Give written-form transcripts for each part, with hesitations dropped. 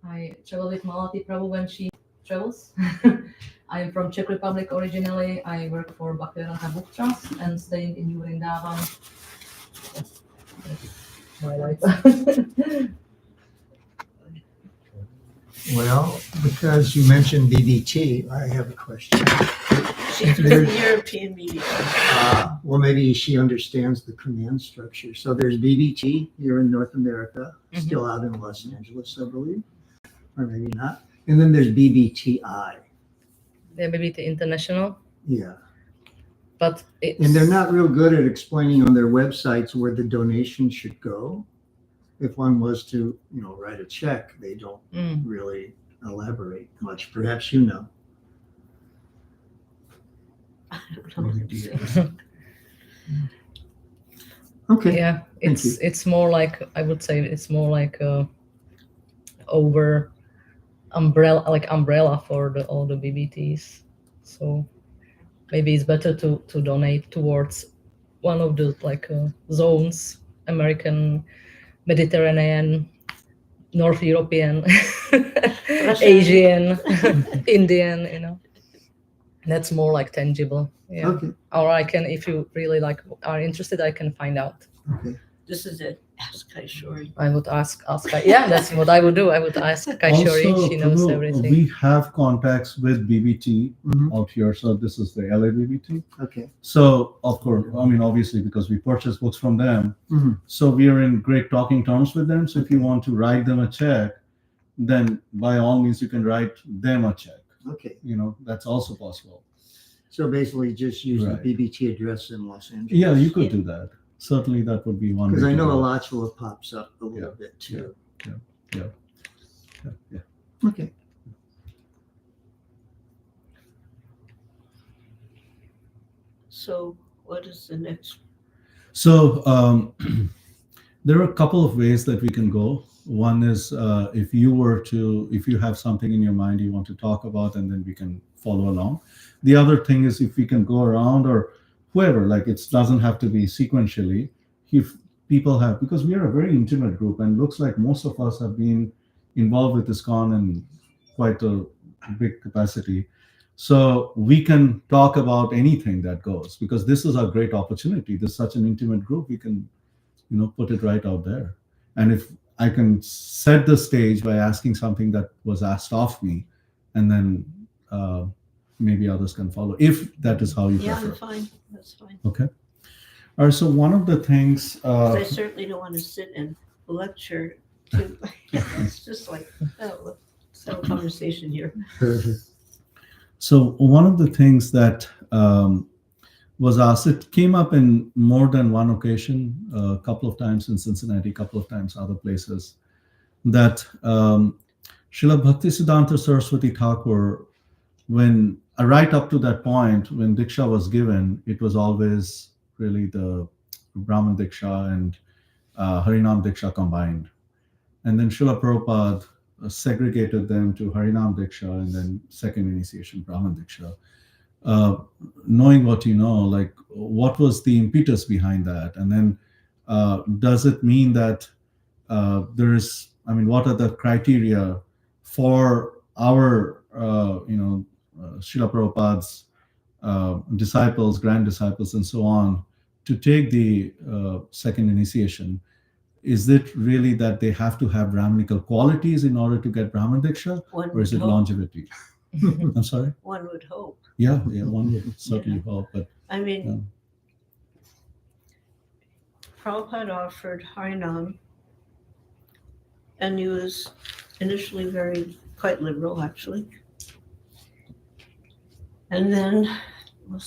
I travel with Malati Prabhu when she travels. I'm from Czech Republic originally. I work for Bhaktivedanta Book Trust and staying in Vrindavan. That's my life. Well, because you mentioned BBT, I have a question. She's from the European media. Well, maybe she understands the command structure. So there's BBT here in North America, still out in Los Angeles, I believe, or maybe not. And then there's BBTI. Yeah, maybe the international, Yeah. but it's, And they're not real good at explaining on their websites where the donation should go. If one was to, write a check, they don't really elaborate much. Perhaps you know. I don't know. Okay. Yeah, it's more like, I would say it's more like over umbrella for all the BBTs. So maybe it's better to donate towards one of the zones, American, Mediterranean, North European, Asian, Indian, That's more like tangible. Yeah. Okay. Or I can, if you really are interested, I can find out. Okay. This is it. Ask Kaishori. I would ask. Yeah, that's what I would do. I would ask Kaishori. Also, She knows Prabhu, everything. we have contacts with BBT Mhm. out here. So this is the LA BBT. Okay. So of course, obviously, because we purchase books from them, Mhm. so we are in great talking terms with them. So if you want to write them a check, then by all means you can write them a check. Okay. That's also possible. So basically just use Right. the BBT address in Los Angeles. Yeah, you could do that. Certainly, that would be one. Because way I to know do it. Alachua pops up a little bit too. Yeah. Okay. So what is the next? So there are a couple of ways that we can go. One is if you have something in your mind you want to talk about, and then we can follow along. The other thing is if we can go around, or whoever, it doesn't have to be sequentially. If people have, because we are a very intimate group, and looks like most of us have been involved with ISKCON in quite a big capacity. So we can talk about anything that goes, because this is a great opportunity. This is such an intimate group. We can, put it right out there. And if I can set the stage by asking something that was asked of me, and then maybe others can follow, if that is how you Yeah, prefer. I'm fine. That's fine. Okay. All right. So one of the things. 'Cause I certainly don't want to sit and lecture. It's just like, let's have a conversation here. So one of the things that was asked, it came up in more than one occasion, a couple of times in Cincinnati, a couple of times other places, that Srila Bhaktisiddhanta Saraswati Thakur, when right up to that point, when Diksha was given, it was always really the Brahman Diksha and Harinam Diksha combined. And then Srila Prabhupada segregated them to Harinam Diksha and then second initiation, Brahman Diksha. Knowing what you know, what was the impetus behind that? And then does it mean that what are the criteria for our, Srila Prabhupada's disciples, grand disciples, and so on, to take the second initiation? Is it really that they have to have Brahminical qualities in order to get Brahman Diksha, or is it longevity? I'm sorry? One would hope. Yeah, one would certainly hope. But I mean, Prabhupada offered Harinam, and he was initially quite liberal, actually. And then it was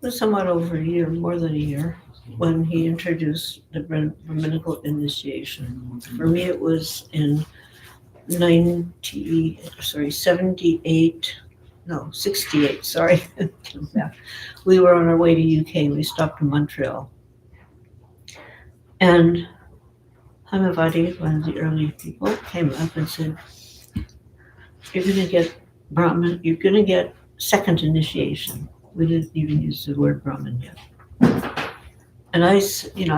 somewhat over a year, more than a year, when he introduced the Brahminical initiation. For me, it was in 68, sorry. We were on our way to UK. We stopped in Montreal. And Hamavati, one of the early people, came up and said, you're going to get Brahman, you're going to get second initiation. We didn't even use the word Brahman yet. And I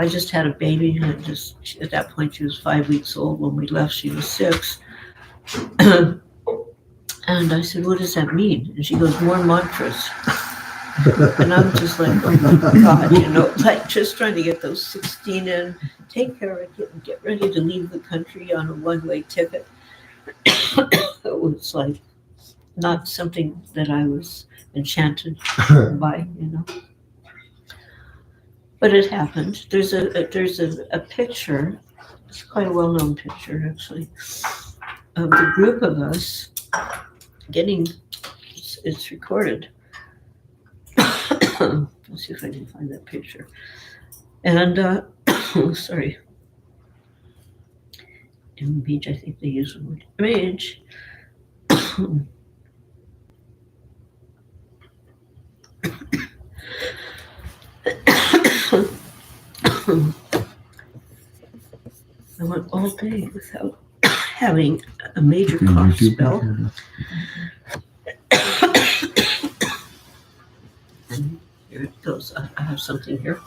just had a baby. And at that point, she was 5 weeks old. When we left, she was 6. And I said, "What does that mean?" And she goes, "More mantras." And I'm just like, "Oh my God," like just trying to get those 16 in, take care of it, get ready to leave the country on a one-way ticket. It was like not something that I was enchanted by. But it happened. There's a picture. It's quite a well-known picture, actually, of the group of us getting. It's recorded. Let's see if I can find that picture. And sorry, image. I think they use the word image. I went all day without having a major cough spell. And here it goes. I have something here.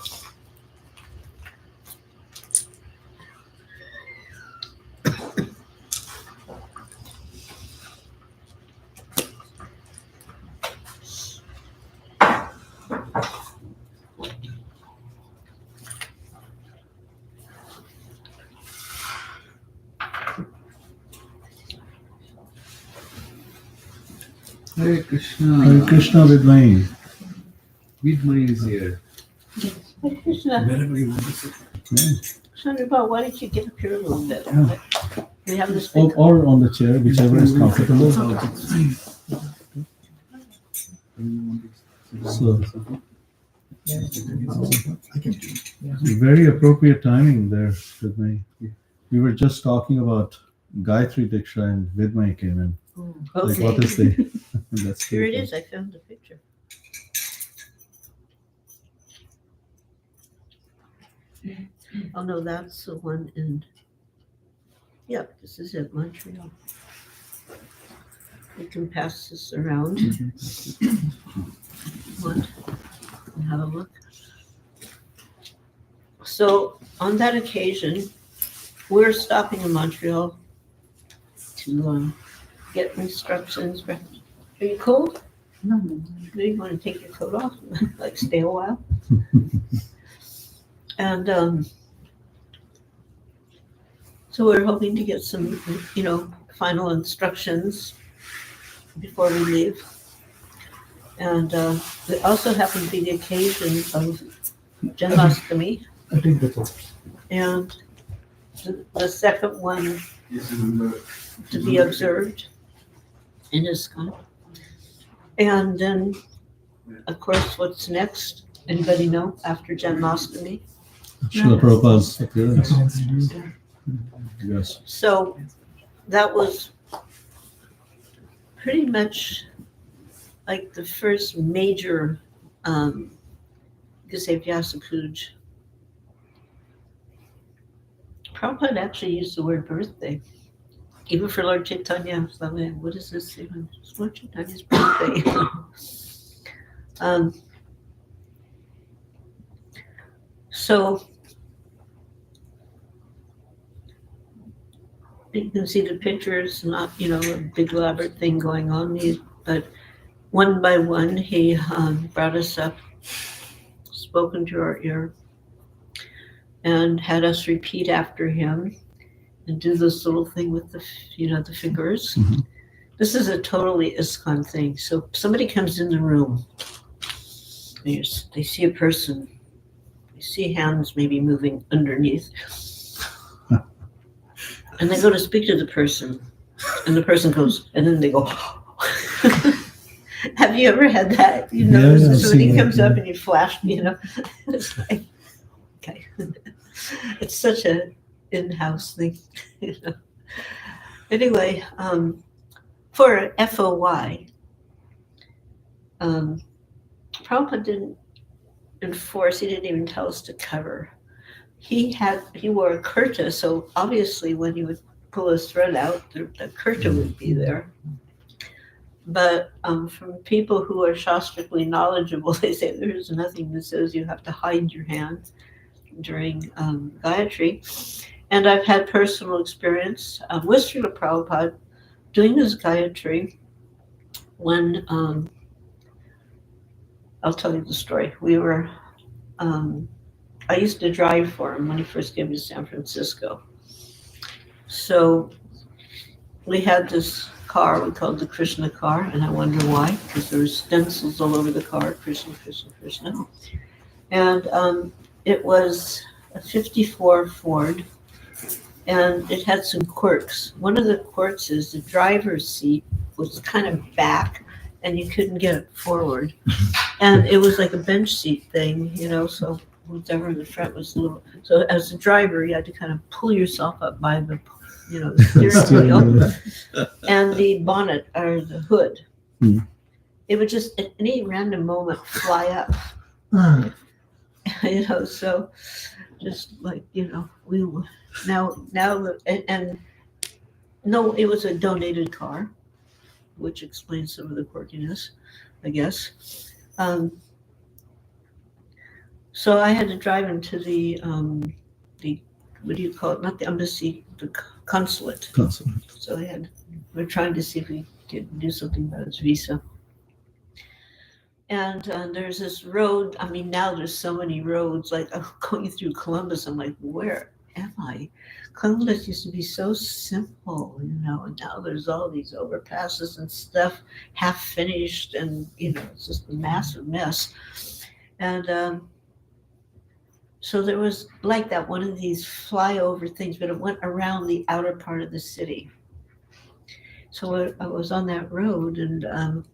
Hare Krishna. Hare Krishna Vidmai. Vidmai is here. Hey, Krishna, Wherever you want to sit. Chandrabal, why don't you get up here a little bit? Yeah. We have this big. Or on the chair, whichever is comfortable. So, I can do it. very appropriate timing there, Vidmai. We were just talking about Gayatri Diksha and Vidmai came in. Like, Okay. what is the... That's Here it cool. is. I found the picture. Oh no, that's the one in. Yep, this is it, Montreal. We can pass this around. One, and have a look. So on that occasion, we're stopping in Montreal to get instructions. Are you cold? No. Do you want to take your coat off, like stay a while? And so we're hoping to get some, final instructions before we leave. And it also happened to be the occasion of Janmashtami, I think that's all. and the second one Yes, remember. to be observed in ISKCON. And then, of course, what's next? Anybody know after Janmashtami? Srila Prabhupada's appearance. Yes. So that was pretty much like the first major, you could say, Vyasa Puja. Prabhupada actually used the word birthday. Even for Lord Chaitanya, I was like, what is this? It's Lord Chaitanya's birthday. So you can see the pictures, not, a big elaborate thing going on, but one by one, he brought us up, spoke into our ear, and had us repeat after him and do this little thing with the fingers. Mhm. This is a totally ISKCON thing. So somebody comes in the room, they see a person, they see hands maybe moving underneath, and they go to speak to the person, and the person goes, and then they go. Have you ever had that? Yeah, I've Somebody seen comes that, up and you flash, It's like, okay. It's such a in-house thing, Anyway, for FOY, Prabhupada didn't enforce, he didn't even tell us to cover. He wore a kurta, so obviously when he would pull his thread out, the kurta would be there. But from people who are shastrically knowledgeable, they say there's nothing that says you have to hide your hand. during Gayatri. And I've had personal experience with Srila Prabhupada doing this Gayatri when, I'll tell you the story. We were, I used to drive for him when he first came to San Francisco. So we had this car we called the Krishna car, and I wonder why, because there were stencils all over the car, Krishna, Krishna, Krishna. And it was a 54 Ford, and it had some quirks. One of the quirks is the driver's seat was kind of back, and you couldn't get it forward. And it was like a bench seat thing, so whoever in the front was a little. So as a driver, you had to kind of pull yourself up by the, the steering wheel and the bonnet or the hood. It would just at any random moment fly up. So just like we now and no, it was a donated car, which explains some of the quirkiness, I guess. So I had to drive him to the what do you call it? Not the embassy, the consulate. So we're trying to see if we could do something about his visa. And there's this road. I mean, now there's so many roads. Like I'm going through Columbus, I'm like, where am I? Columbus used to be so simple, and now there's all these overpasses and stuff half finished, and it's just a massive mess. And so there was like that, one of these flyover things, but it went around the outer part of the city. So I was on that road, and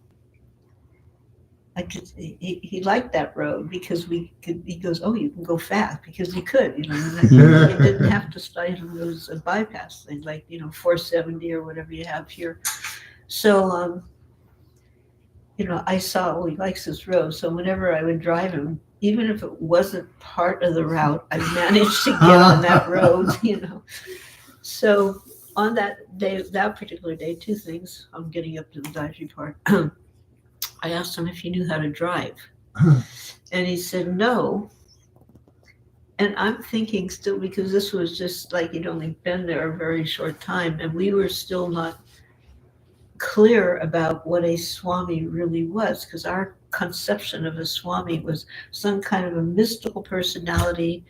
he liked that road because he goes, oh, you can go fast, because you could, you didn't have to stop. It was a bypass thing, like 470 or whatever you have here. So I saw, he likes this road, so whenever I would drive him, even if it wasn't part of the route, I managed to get on that road. So on that day, that particular day, two things. I'm getting up to the dietary part. I asked him if he knew how to drive, and he said no. And I'm thinking still, because this was just like he'd only been there a very short time, and we were still not clear about what a Swami really was, because our conception of a Swami was some kind of a mystical personality.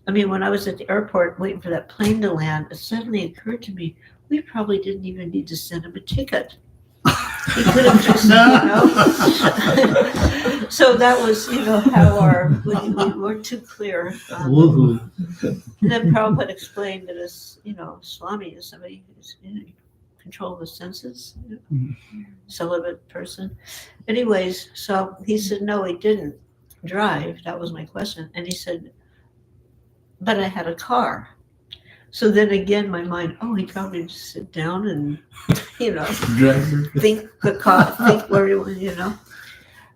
I mean, when I was at the airport waiting for that plane to land, it suddenly occurred to me, we probably didn't even need to send him a ticket. He could have just, So that was, how we weren't too clear. And then Prabhupada explained that Swami is somebody who's control of the senses, celibate person. Anyways, so he said, no, he didn't drive. That was my question. And he said, but I had a car. So then again, my mind, he probably just sit down and, think the car, think where he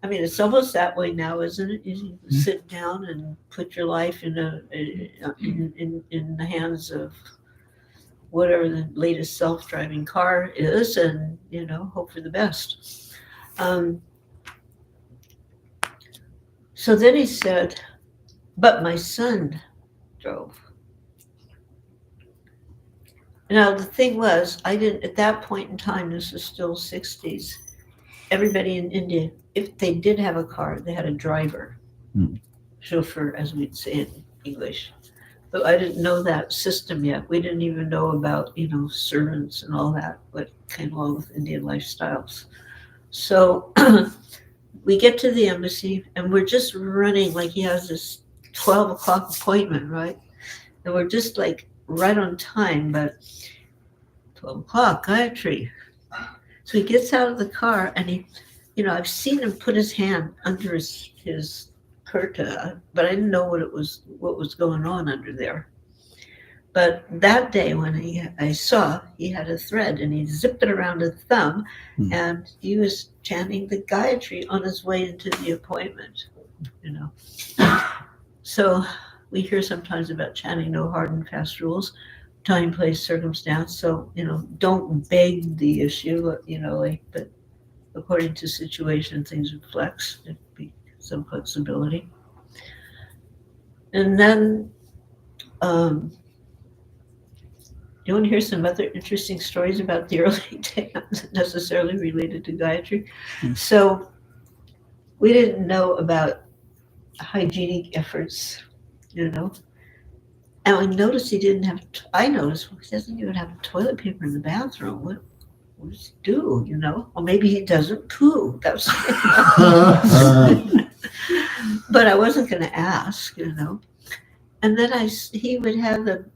I mean, it's almost that way now, isn't it? You sit down and put your life in the hands of whatever the latest self-driving car is, and hope for the best. So then he said, but my son drove. Now the thing was, I didn't, at that point in time, this was still 60s, everybody in India, if they did have a car, they had a driver, chauffeur, as we'd say in English. But I didn't know that system yet. We didn't even know about, servants and all that, what came along with Indian lifestyles. So we get to the embassy, and we're just running, like he has this 12 o'clock appointment, right? And we're just like right on time, but 12 o'clock, Gayatri. So he gets out of the car, and he, I've seen him put his hand under his kurta, but I didn't know what was going on under there. But that day when I saw he had a thread, and he zipped it around his thumb, and he was chanting the Gayatri on his way into the appointment, So we hear sometimes about chanting no hard and fast rules, time, place, circumstance. So, don't beg the issue, but according to situation, things would flex. It'd be some flexibility. And then, you want to hear some other interesting stories about the early days, not necessarily related to Gayatri? So we didn't know about hygienic efforts, you know. And I noticed he didn't have, I noticed he doesn't even have toilet paper in the bathroom. What does he do, you know? Or maybe he doesn't poo. That's, but I wasn't going to ask, you know. And then he would have the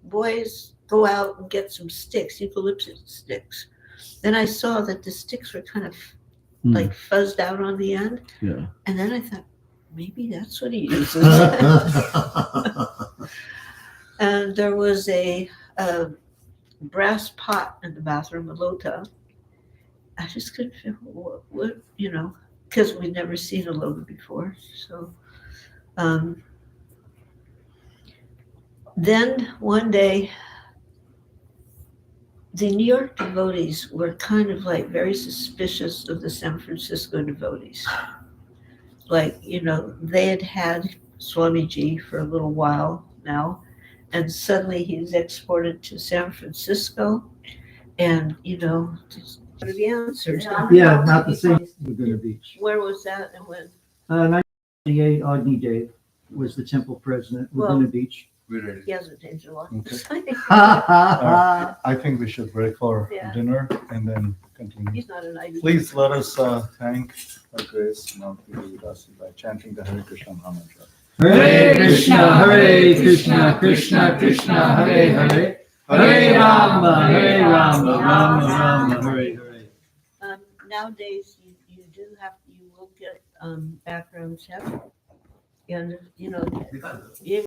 boys go out and get some sticks, eucalyptus sticks. Then I saw that the sticks were kind of like fuzzed out on the end. Yeah. And then I thought, maybe that's what he uses. And there was a brass pot in the bathroom, a lota. I just couldn't figure what you know, because we'd never seen a lota before. So then one day, the New York devotees were kind of like very suspicious of the San Francisco devotees. Like, you know, they had Swamiji for a little while now, and suddenly he's exported to San Francisco, and, you know, just what are the answers? Yeah, not the same. Laguna Beach. Where was that and when? 1998, Agni Dev was the temple president, Laguna Beach. We're ready. He hasn't changed a lot. I think we should break for Yeah. dinner and then continue. He's not an ID. Please let us thank Her Grace Malati Devi Dasi by chanting the Hare Krishna Maha Mantra. Hare Krishna, Krishna Krishna, Hare Hare, Hare Rama, Rama Rama, Hare Hare. Nowadays, you will get background check. And, you know, you